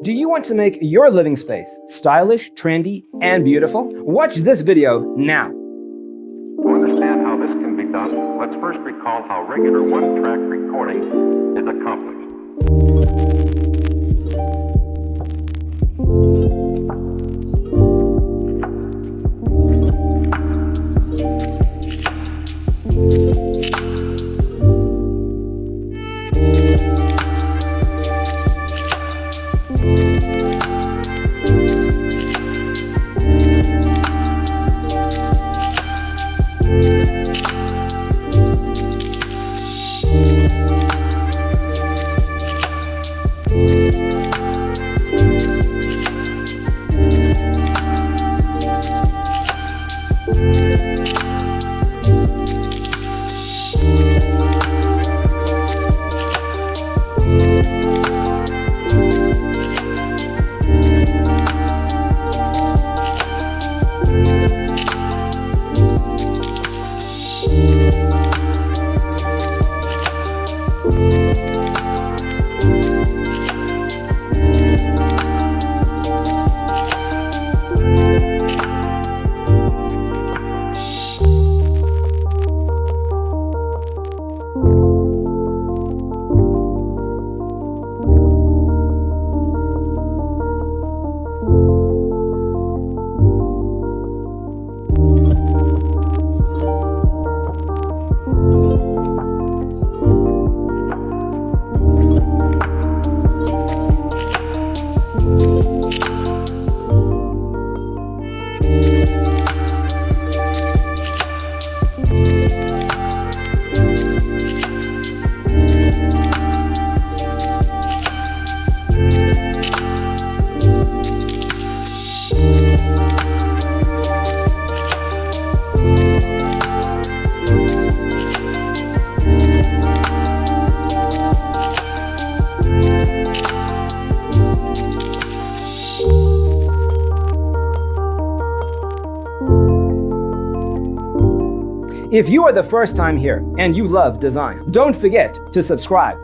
Do you want to make your living space stylish, trendy, and beautiful? Watch this video now. To understand how this can be done, let's first recall how regular one-track recording is accomplished. If you are the first time here and you love design, don't forget to subscribe.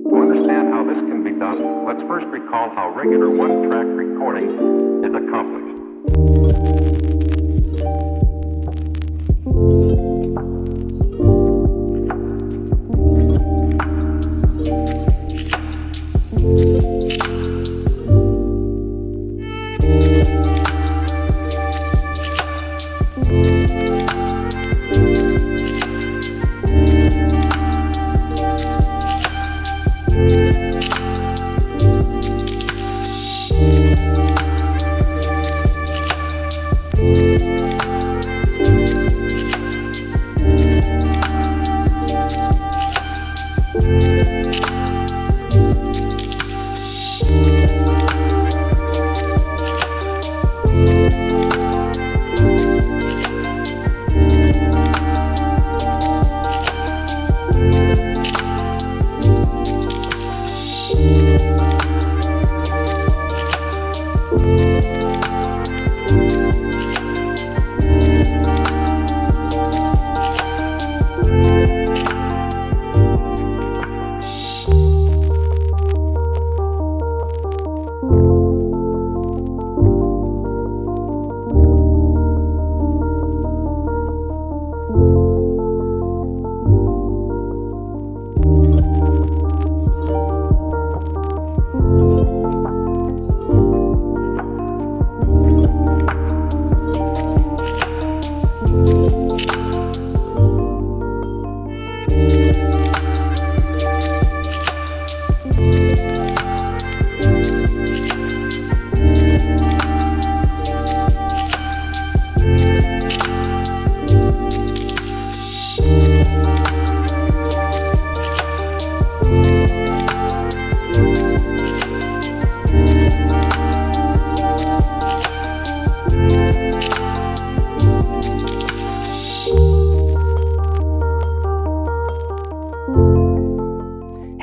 To understand how this can be done, let's first recall how regular one-track recording is accomplished.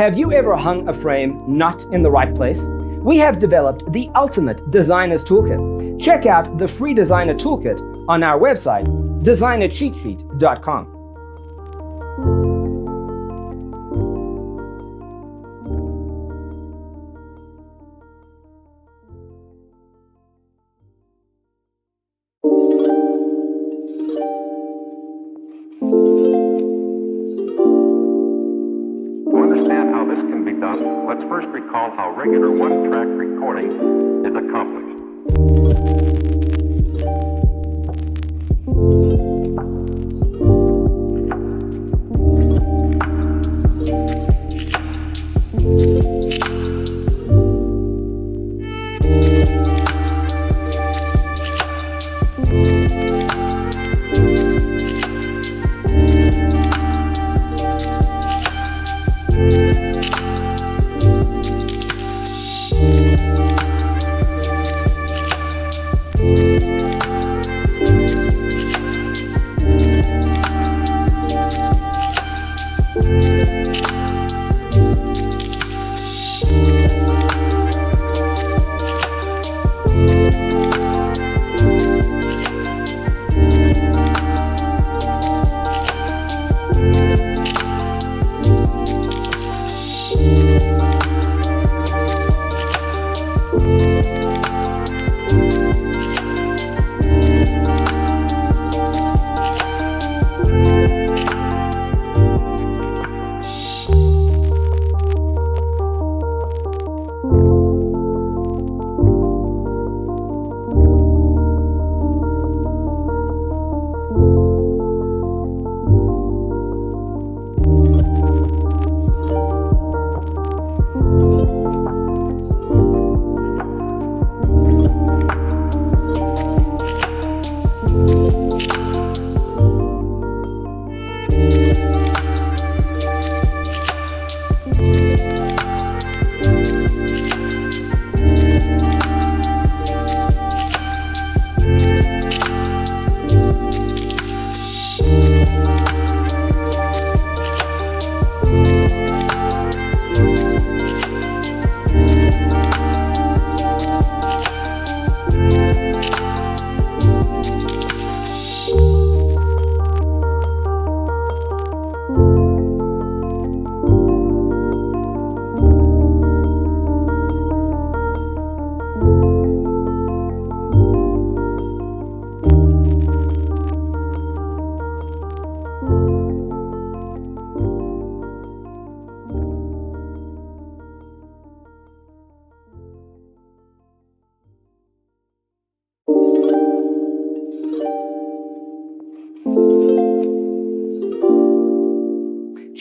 Have you ever hung a frame not in the right place? We have developed the ultimate designer's toolkit. Check out the free designer toolkit on our website, designercheatsheet.com. To understand how this can be done, let's first recall how regular one-track recording is accomplished.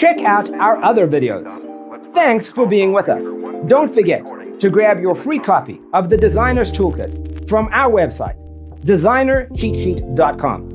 Check out our other videos. Thanks for being with us. Don't forget to grab your free copy of the Designer's Toolkit from our website, designercheatsheet.com.